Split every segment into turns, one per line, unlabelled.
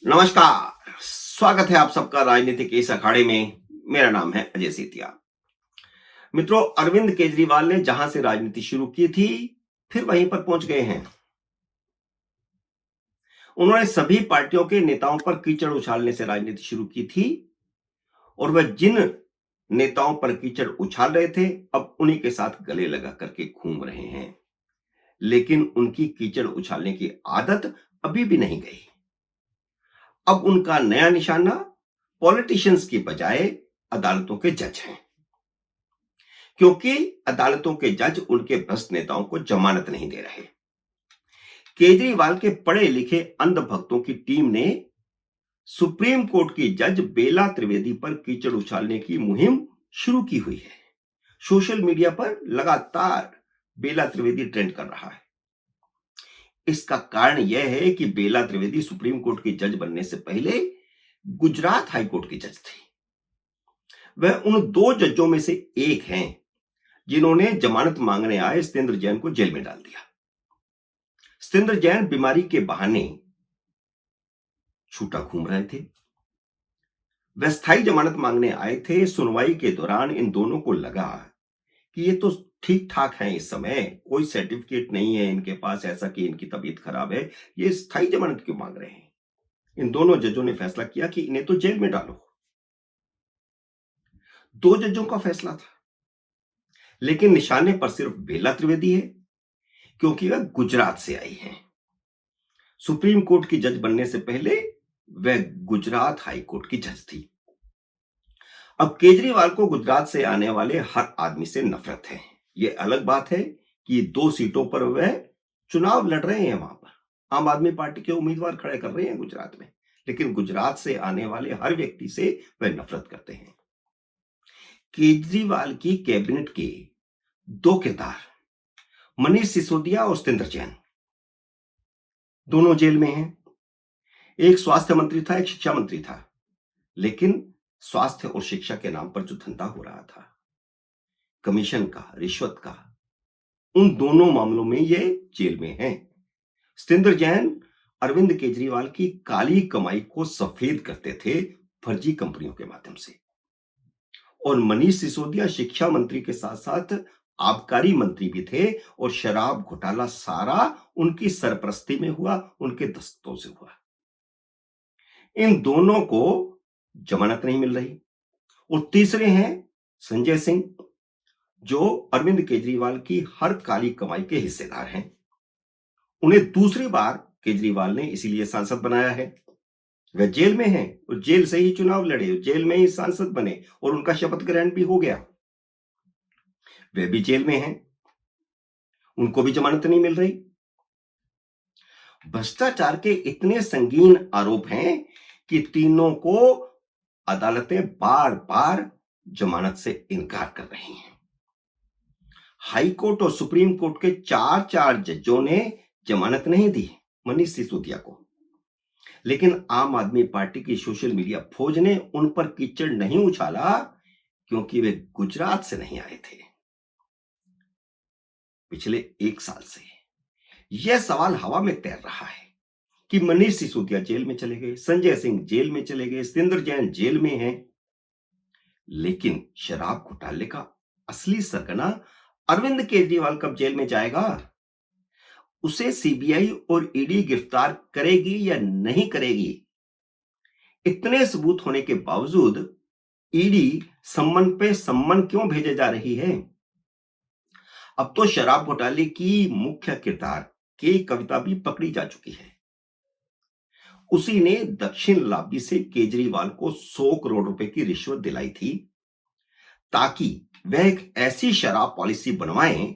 नमस्कार। स्वागत है आप सबका राजनीतिक इस अखाड़े में। मेरा नाम है अजय सेतिया। मित्रों, अरविंद केजरीवाल ने जहां से राजनीति शुरू की थी, फिर वहीं पर पहुंच गए हैं। उन्होंने सभी पार्टियों के नेताओं पर कीचड़ उछालने से राजनीति शुरू की थी और वह जिन नेताओं पर कीचड़ उछाल रहे थे, अब उन्हीं के साथ गले लगा करके घूम रहे हैं। लेकिन उनकी कीचड़ उछालने की आदत अभी भी नहीं गई। अब उनका नया निशाना पॉलिटिशियंस की बजाय अदालतों के जज हैं, क्योंकि अदालतों के जज उनके भ्रष्ट नेताओं को जमानत नहीं दे रहे। केजरीवाल के पढ़े लिखे अंधभक्तों की टीम ने सुप्रीम कोर्ट की जज बेला त्रिवेदी पर कीचड़ उछालने की मुहिम शुरू की हुई है। सोशल मीडिया पर लगातार बेला त्रिवेदी ट्रेंड कर रहा है। इसका कारण यह है कि बेला त्रिवेदी सुप्रीम कोर्ट की जज बनने से पहले गुजरात हाईकोर्ट की जज थी। वह उन दो जजों में से एक हैं जिन्होंने जमानत मांगने आए सत्येंद्र जैन को जेल में डाल दिया। सत्येंद्र जैन बीमारी के बहाने छूटा घूम रहे थे। वह स्थायी जमानत मांगने आए थे। सुनवाई के दौरान इन दोनों को लगा कि ये तो ठीक ठाक है, इस समय कोई सर्टिफिकेट नहीं है इनके पास ऐसा कि इनकी तबीयत खराब है, ये स्थायी जमानत क्यों मांग रहे हैं। इन दोनों जजों ने फैसला किया कि इन्हें तो जेल में डालो। दो जजों का फैसला था, लेकिन निशाने पर सिर्फ बेला त्रिवेदी है, क्योंकि वह गुजरात से आई हैं। सुप्रीम कोर्ट की जज बनने से पहले वह गुजरात हाई कोर्ट की जज थी। अब केजरीवाल को गुजरात से आने वाले हर आदमी से नफरत है। यह अलग बात है कि दो सीटों पर वह चुनाव लड़ रहे हैं। वहां पर आम आदमी पार्टी के उम्मीदवार खड़े कर रहे हैं गुजरात में, लेकिन गुजरात से आने वाले हर व्यक्ति से वह नफरत करते हैं। केजरीवाल की कैबिनेट के दो किरदार, मनीष सिसोदिया और सत्येंद्र जैन, दोनों जेल में हैं। एक स्वास्थ्य मंत्री था, एक शिक्षा मंत्री था, लेकिन स्वास्थ्य और शिक्षा के नाम पर जो धंधा हो रहा था, कमीशन का, रिश्वत का, उन दोनों मामलों में ये जेल में हैं। सत्येंद्र जैन अरविंद केजरीवाल की काली कमाई को सफेद करते थे फर्जी कंपनियों के माध्यम से। और मनीष सिसोदिया शिक्षा मंत्री के साथ साथ आबकारी मंत्री भी थे और शराब घोटाला सारा उनकी सरपरस्ती में हुआ, उनके दस्तों से हुआ। इन दोनों को जमानत नहीं मिल रही। और तीसरे हैं संजय सिंह, जो अरविंद केजरीवाल की हर काली कमाई के हिस्सेदार हैं। उन्हें दूसरी बार केजरीवाल ने इसीलिए सांसद बनाया है। वह जेल में हैं और जेल से ही चुनाव लड़े, जेल में ही सांसद बने और उनका शपथ ग्रहण भी हो गया। वे भी जेल में हैं, उनको भी जमानत नहीं मिल रही। भ्रष्टाचार के इतने संगीन आरोप हैं कि तीनों को अदालतें बार बार जमानत से इनकार कर रही हैं। हाई कोर्ट और सुप्रीम कोर्ट के चार चार जजों ने जमानत नहीं दी मनीष सिसोदिया को, लेकिन आम आदमी पार्टी की सोशल मीडिया फौज ने उन पर कीचड़ नहीं उछाला, क्योंकि वे गुजरात से नहीं आए थे। पिछले एक साल से यह सवाल हवा में तैर रहा है कि मनीष सिसोदिया जेल में चले गए, संजय सिंह जेल में चले गए, सत्येंद्र जैन जेल में हैं, लेकिन शराब घोटाले का असली सरगना अरविंद केजरीवाल कब जेल में जाएगा? उसे सीबीआई और ईडी गिरफ्तार करेगी या नहीं करेगी? इतने सबूत होने के बावजूद ईडी सम्मन पे सम्मन क्यों भेजे जा रही है? अब तो शराब घोटाले की मुख्य किरदार के कविता भी पकड़ी जा चुकी है। उसी ने दक्षिण लाबी से केजरीवाल को 100 करोड़ रुपए की रिश्वत दिलाई थी, ताकि वह एक ऐसी शराब पॉलिसी बनवाएं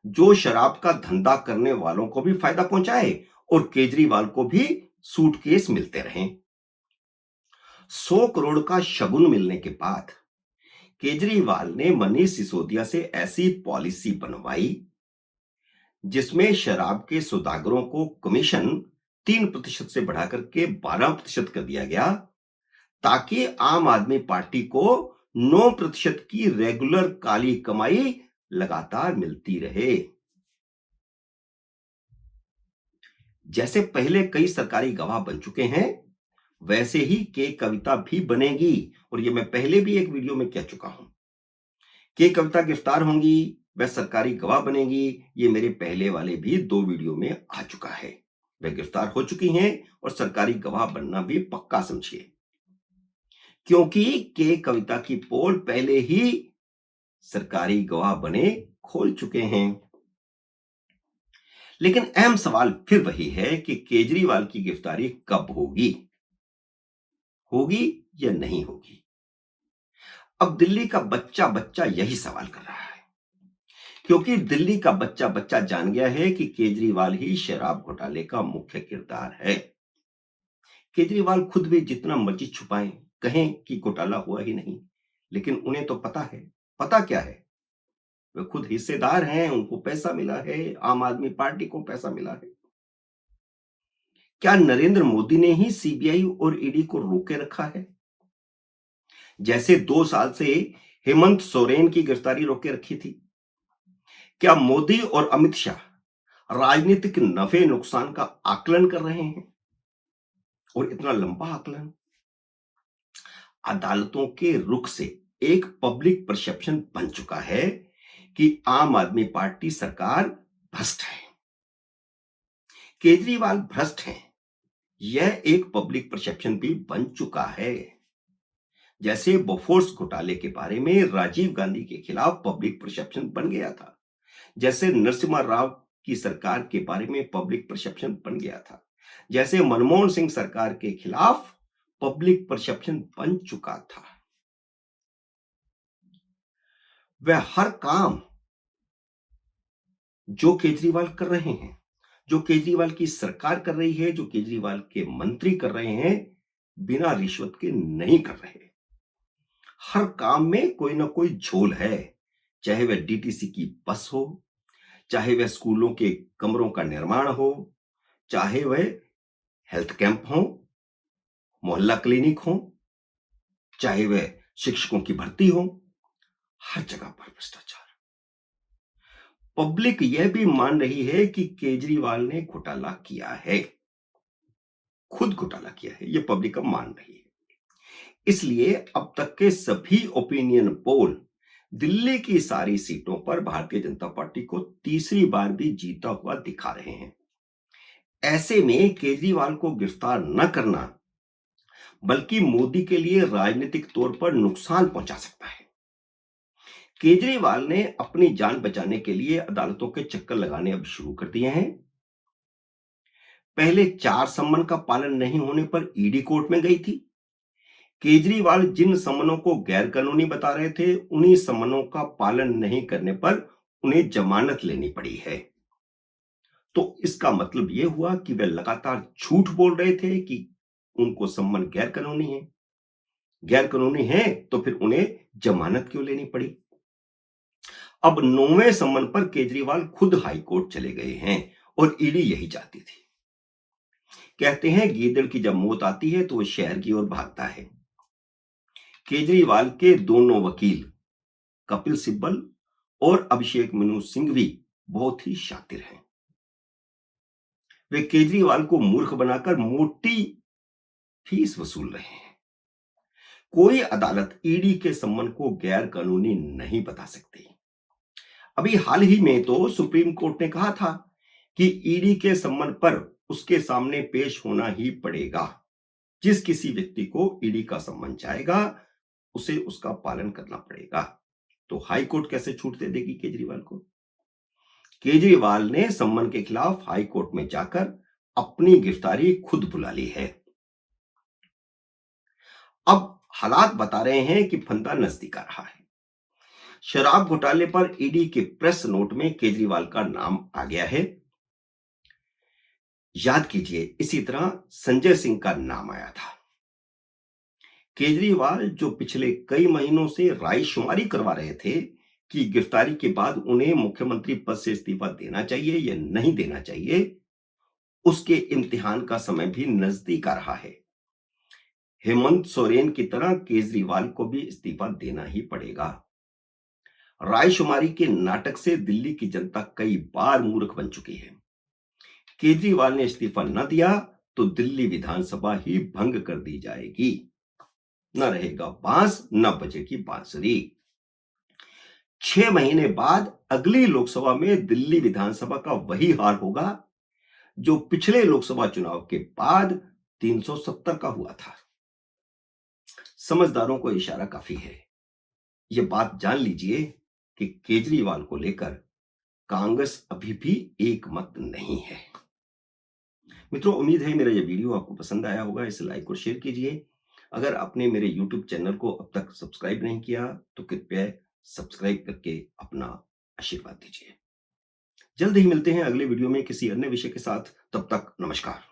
जो शराब का धंधा करने वालों को भी फायदा पहुंचाए और केजरीवाल को भी सूटकेस मिलते रहें। 100 करोड़ का शगुन मिलने के बाद केजरीवाल ने मनीष सिसोदिया से ऐसी पॉलिसी बनवाई जिसमें शराब के सौदागरों को कमीशन 3% से बढ़ाकर के 12% कर दिया गया, ताकि आम आदमी पार्टी को 9% की रेगुलर काली कमाई लगातार मिलती रहे। जैसे पहले कई सरकारी गवाह बन चुके हैं, वैसे ही के कविता भी बनेगी। और ये मैं पहले भी एक वीडियो में कह चुका हूं। के कविता गिरफ्तार होंगी, वह सरकारी गवाह बनेगी, ये मेरे पहले वाले भी 2 वीडियो में आ चुका है। वह गिरफ्तार हो चुकी हैं और सरकारी गवाह बनना भी पक्का समझिए। क्योंकि के कविता की पोल पहले ही सरकारी गवाह बने खोल चुके हैं। लेकिन अहम सवाल फिर वही है कि केजरीवाल की गिरफ्तारी कब होगी? होगी या नहीं होगी? अब दिल्ली का बच्चा बच्चा यही सवाल कर रहा है। क्योंकि दिल्ली का बच्चा बच्चा जान गया है कि केजरीवाल ही शराब घोटाले का मुख्य किरदार है। केजरीवाल खुद भी जितना मर्जी छुपाएं, कहें कि घोटाला हुआ ही नहीं, लेकिन उन्हें तो पता है। पता क्या है? वे खुद हिस्सेदार हैं, उनको पैसा मिला है, आम आदमी पार्टी को पैसा मिला है। क्या नरेंद्र मोदी ने ही सीबीआई और ईडी को रोके रखा है? जैसे 2 साल से हेमंत सोरेन की गिरफ्तारी रोके रखी थी। क्या मोदी और अमित शाह राजनीतिक नफे नुकसान का आकलन कर रहे हैं? और इतना लंबा आकलन? अदालतों के रुख से एक पब्लिक परसेप्शन बन चुका है कि आम आदमी पार्टी सरकार भ्रष्ट है, केजरीवाल भ्रष्ट हैं। यह एक पब्लिक परसेप्शन भी बन चुका है। जैसे बोफोर्स घोटाले के बारे में राजीव गांधी के खिलाफ पब्लिक परसेप्शन बन गया था, जैसे नरसिम्हा राव की सरकार के बारे में पब्लिक परसेप्शन बन गया था, जैसे मनमोहन सिंह सरकार के खिलाफ पब्लिक परसेप्शन बन चुका था। वह हर काम जो केजरीवाल कर रहे हैं, जो केजरीवाल की सरकार कर रही है, जो केजरीवाल के मंत्री कर रहे हैं, बिना रिश्वत के नहीं कर रहे। हर काम में कोई ना कोई झोल है, चाहे वह डीटीसी की बस हो, चाहे वह स्कूलों के कमरों का निर्माण हो, चाहे वह हेल्थ कैंप हो, मोहल्ला क्लिनिक हो, चाहे वह शिक्षकों की भर्ती हो, हर जगह पर भ्रष्टाचार। पब्लिक यह भी मान रही है कि केजरीवाल ने घोटाला किया है, खुद घोटाला किया है, यह पब्लिक अब मान रही है। इसलिए अब तक के सभी ओपिनियन पोल दिल्ली की सारी सीटों पर भारतीय जनता पार्टी को तीसरी बार भी जीता हुआ दिखा रहे हैं। ऐसे में केजरीवाल को गिरफ्तार न करना बल्कि मोदी के लिए राजनीतिक तौर पर नुकसान पहुंचा सकता है। केजरीवाल ने अपनी जान बचाने के लिए अदालतों के चक्कर लगाने अब शुरू कर दिए हैं। पहले 4 सम्मन का पालन नहीं होने पर ईडी कोर्ट में गई थी। केजरीवाल जिन सम्मनों को गैर कानूनी बता रहे थे, उन्हीं सम्मनों का पालन नहीं करने पर उन्हें जमानत लेनी पड़ी है। तो इसका मतलब यह हुआ कि वे लगातार झूठ बोल रहे थे कि उनको सम्मन गैर कानूनी है। गैर कानूनी है तो फिर उन्हें जमानत क्यों लेनी पड़ी? अब 9वें सम्मन पर केजरीवाल खुद हाईकोर्ट चले गए हैं और ईडी यही चाहती थी। कहते हैं गीदड़ की जब मौत आती है तो वह शहर की ओर भागता है। केजरीवाल के दोनों वकील कपिल सिब्बल और अभिषेक मनु सिंघवी बहुत ही शातिर हैं। वे केजरीवाल को मूर्ख बनाकर मोटी फीस वसूल रहे हैं। कोई अदालत ईडी के सम्मन को गैर कानूनी नहीं बता सकती। अभी हाल ही में तो सुप्रीम कोर्ट ने कहा था कि ईडी के सम्मन पर उसके सामने पेश होना ही पड़ेगा। जिस किसी व्यक्ति को ईडी का सम्मन जाएगा उसे उसका पालन करना पड़ेगा। तो हाई कोर्ट कैसे छूट दे देगी केजरीवाल को? केजरीवाल ने सम्मन के खिलाफ हाई कोर्ट में जाकर अपनी गिरफ्तारी खुद बुला ली है। अब हालात बता रहे हैं कि फंदा नजदीक आ रहा है। शराब घोटाले पर ईडी के प्रेस नोट में केजरीवाल का नाम आ गया है। याद कीजिए, इसी तरह संजय सिंह का नाम आया था। केजरीवाल जो पिछले कई महीनों से रायशुमारी करवा रहे थे कि गिरफ्तारी के बाद उन्हें मुख्यमंत्री पद से इस्तीफा देना चाहिए या नहीं देना चाहिए, उसके इम्तिहान का समय भी नजदीक आ रहा है। हेमंत सोरेन की तरह केजरीवाल को भी इस्तीफा देना ही पड़ेगा। रायशुमारी के नाटक से दिल्ली की जनता कई बार मूर्ख बन चुकी है। केजरीवाल ने इस्तीफा न दिया तो दिल्ली विधानसभा ही भंग कर दी जाएगी। न रहेगा बांस न बजेगी बांसुरी। 6 महीने बाद अगली लोकसभा में दिल्ली विधानसभा का वही हाल होगा जो पिछले लोकसभा चुनाव के बाद 370 का हुआ था। समझदारों को इशारा काफी है। यह बात जान लीजिए कि केजरीवाल को लेकर कांग्रेस अभी भी एक मत नहीं है। मित्रों, उम्मीद है मेरा यह वीडियो आपको पसंद आया होगा। इसे लाइक और शेयर कीजिए। अगर आपने मेरे YouTube चैनल को अब तक सब्सक्राइब नहीं किया तो कृपया सब्सक्राइब करके अपना आशीर्वाद दीजिए। जल्द ही मिलते हैं अगले वीडियो में किसी अन्य विषय के साथ। तब तक नमस्कार।